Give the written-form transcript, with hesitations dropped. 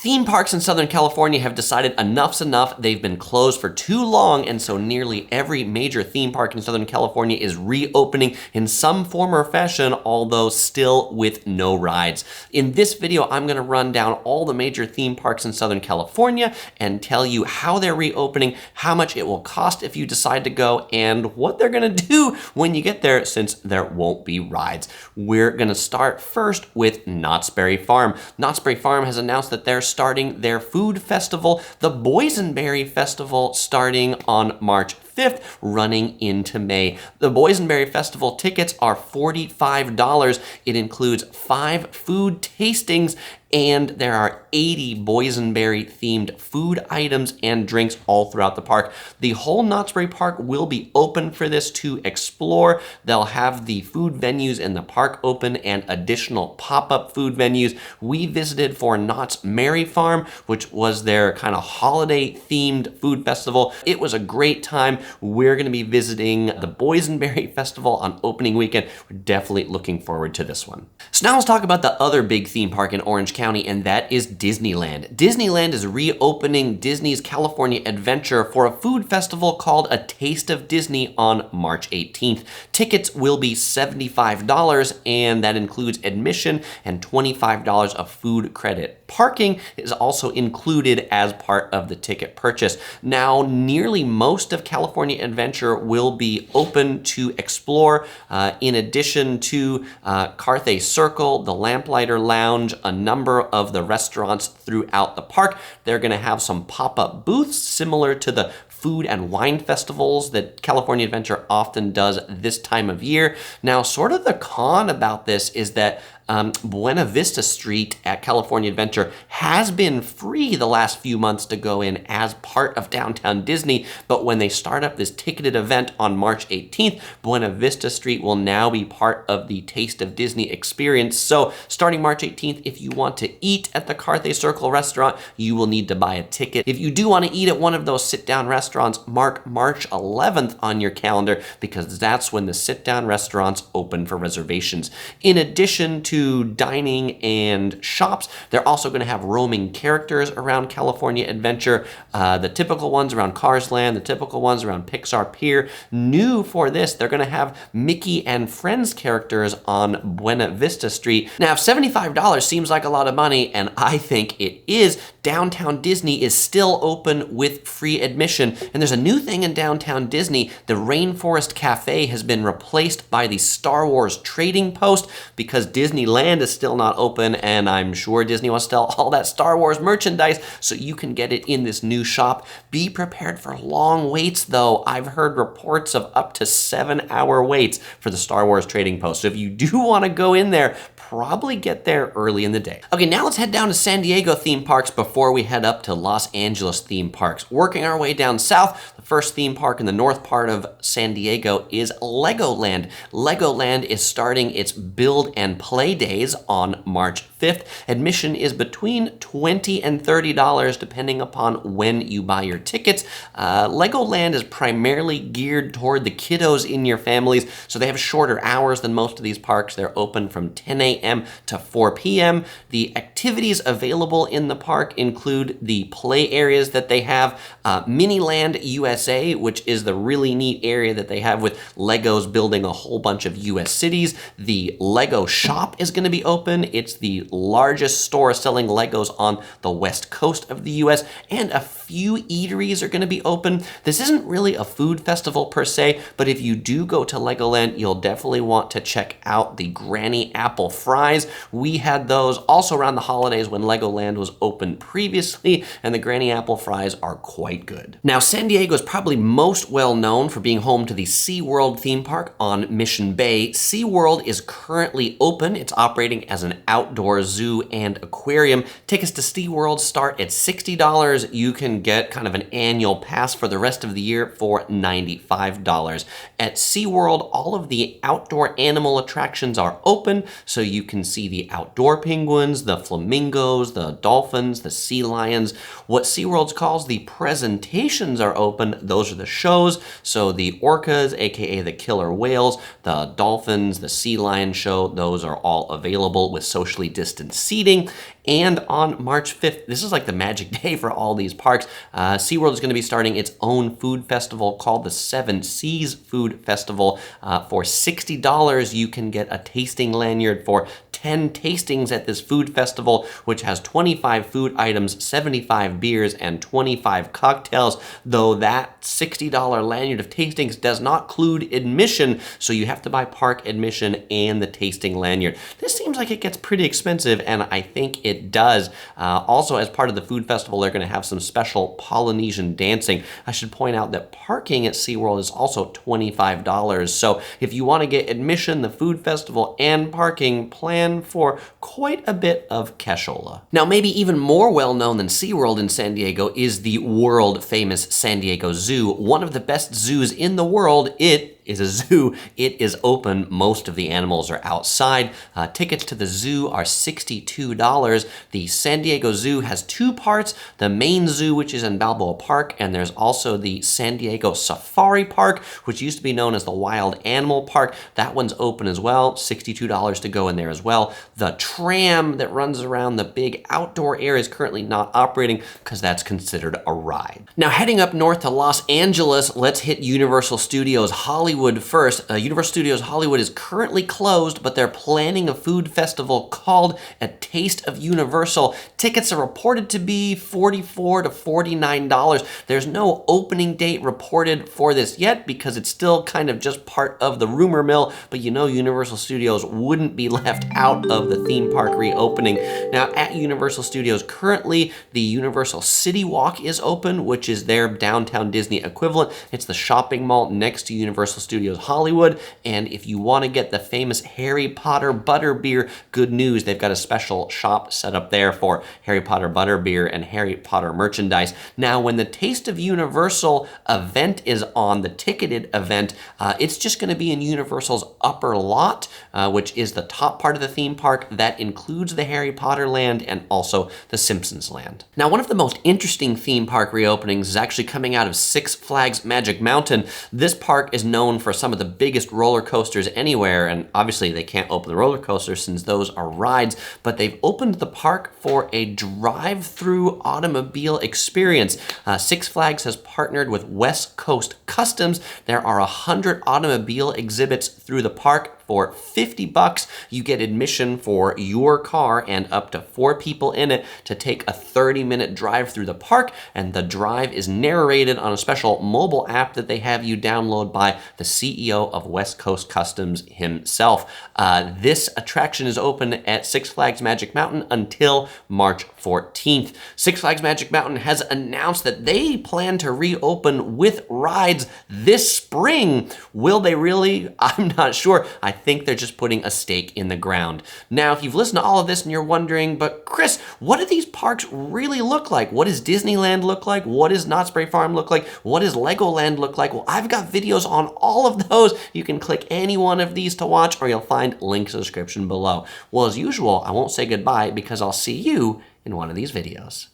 Theme parks in Southern California have decided enough's enough. They've been closed for too long, and so nearly every major theme park in Southern California is reopening in some form or fashion, although still with no rides. In this video, I'm going to run down all the major theme parks in Southern California and tell you how they're reopening, how much it will cost if you decide to go, and what they're going to do when you get there since there won't be rides. We're going to start first with Knott's Berry Farm. Knott's Berry Farm has announced that they're starting their food festival, the Boysenberry Festival, starting on March 5th, running into May. The Boysenberry Festival tickets are $45. It includes 5 food tastings, and there are 80 Boysenberry themed food items and drinks all throughout the park. The whole Knott's Berry Park will be open for this to explore. They'll have the food venues in the park open and additional pop-up food venues. We visited for Knott's Merry Farm, which was their kind of holiday themed food festival. It was a great time. We're going to be visiting the Boysenberry Festival on opening weekend. We're definitely looking forward to this one. So now let's talk about the other big theme park in Orange County, and that is Disneyland. Disneyland is reopening Disney's California Adventure for a food festival called A Taste of Disney on March 18th. Tickets will be $75, and that includes admission and $25 of food credit. Parking is also included as part of the ticket purchase. Now, nearly most of California Adventure will be open to explore, in addition to Carthay Circle, the Lamplight Lounge, a number of the restaurants throughout the park. They're going to have some pop-up booths similar to the food and wine festivals that California Adventure often does this time of year. Now, sort of the con about this is that Buena Vista Street at California Adventure has been free the last few months to go in as part of Downtown Disney, but when they start up this ticketed event on March 18th, Buena Vista Street will now be part of the Taste of Disney experience. So starting March 18th, if you want to eat at the Carthay Circle restaurant, you will need to buy a ticket. If you do want to eat at one of those sit-down restaurants, mark March 11th on your calendar, because that's when the sit-down restaurants open for reservations. In addition to dining and shops, they're also going to have roaming characters around California Adventure. The typical ones around Cars Land, the typical ones around Pixar Pier. New for this, they're going to have Mickey and Friends characters on Buena Vista Street. Now, if $75 seems like a lot of money, and I think it is, Downtown Disney is still open with free admission. And there's a new thing in Downtown Disney. The Rainforest Cafe has been replaced by the Star Wars Trading Post because Disneyland is still not open, and I'm sure Disney wants to sell all that Star Wars merchandise, so you can get it in this new shop. Be prepared for long waits, though. I've heard reports of up to 7-hour waits for the Star Wars Trading Post. So if you do want to go in there, probably get there early in the day. Okay, now let's head down to San Diego theme parks before we head up to Los Angeles theme parks. Working our way down south, the first theme park in the north part of San Diego is Legoland. Legoland is starting its build and play days on March 5th. Admission is between $20 and $30 depending upon when you buy your tickets. Legoland is primarily geared toward the kiddos in your families, so they have shorter hours than most of these parks. They're open from 10 a.m. to 4 p.m. The activities available in the park include the play areas that they have, Miniland USA, which is the really neat area that they have with Legos building a whole bunch of US cities. The Lego shop is going to be open. It's the largest store selling Legos on the west coast of the US, and a few eateries are going to be open. This isn't really a food festival per se, but if you do go to Legoland, you'll definitely want to check out the Granny Apple fries. We had those also around the holidays when Legoland was open previously, and the Granny Apple fries are quite good. Now, San Diego is probably most well known for being home to the Seaworld theme park on Mission Bay. Seaworld is currently open. It's operating as an outdoor zoo and aquarium. Tickets to SeaWorld start at $60. You can get kind of an annual pass for the rest of the year for $95. At SeaWorld, all of the outdoor animal attractions are open, so you can see the outdoor penguins, the flamingos, the dolphins, the sea lions. What SeaWorld calls the presentations are open. Those are the shows. So the orcas, aka the killer whales, the dolphins, the sea lion show, those are all available with socially distanced seating. And on March 5th, this is like the magic day for all these parks, SeaWorld is going to be starting its own food festival called the Seven Seas Food Festival. For $60, you can get a tasting lanyard for 10 tastings at this food festival, which has 25 food items, 75 beers, and 25 cocktails, though that $60 lanyard of tastings does not include admission, so you have to buy park admission and the tasting lanyard. This seems like it gets pretty expensive, and I think it does. Also, as part of the food festival, they're going to have some special Polynesian dancing. I should point out that parking at SeaWorld is also $25, so if you want to get admission, the food festival, and parking, plan for quite a bit of cashola. Now, maybe even more well-known than SeaWorld in San Diego is the world-famous San Diego Zoo, one of the best zoos in the world. It is a zoo. It is open. Most of the animals are outside. Tickets to the zoo are $62. The San Diego Zoo has two parts, the main zoo, which is in Balboa Park, and there's also the San Diego Safari Park, which used to be known as the Wild Animal Park. That one's open as well, $62 to go in there as well. The tram that runs around the big outdoor area is currently not operating because that's considered a ride. Now, heading up north to Los Angeles, let's hit Universal Studios Hollywood first. Universal Studios Hollywood is currently closed, but they're planning a food festival called A Taste of Universal. Tickets are reported to be $44 to $49. There's no opening date reported for this yet because it's still kind of just part of the rumor mill, but you know Universal Studios wouldn't be left out of the theme park reopening. Now, at Universal Studios currently, the Universal City Walk is open, which is their downtown Disney equivalent. It's the shopping mall next to Universal Studios Hollywood, and if you want to get the famous Harry Potter butterbeer, good news, they've got a special shop set up there for Harry Potter butterbeer and Harry Potter merchandise. Now, when the Taste of Universal event is on, the ticketed event, it's just going to be in Universal's upper lot, which is the top part of the theme park. That includes the Harry Potter land and also the Simpsons land. Now, one of the most interesting theme park reopenings is actually coming out of Six Flags Magic Mountain. This park is known for some of the biggest roller coasters anywhere, and obviously they can't open the roller coasters since those are rides, but they've opened the park for a drive-through automobile experience. Six Flags has partnered with West Coast Customs. There are 100 automobile exhibits through the park. For $50, you get admission for your car and up to 4 people in it to take a 30-minute drive through the park, and the drive is narrated on a special mobile app that they have you download by the CEO of West Coast Customs himself. This attraction is open at Six Flags Magic Mountain until March 14th. Six Flags Magic Mountain has announced that they plan to reopen with rides this spring. Will they really? I'm not sure. I think they're just putting a stake in the ground. Now, if you've listened to all of this and you're wondering, but Chris, what do these parks really look like? What does Disneyland look like? What does Knott's Berry Farm look like? What does Legoland look like? Well, I've got videos on all of those. You can click any one of these to watch, or you'll find links in the description below. Well, as usual, I won't say goodbye because I'll see you in one of these videos.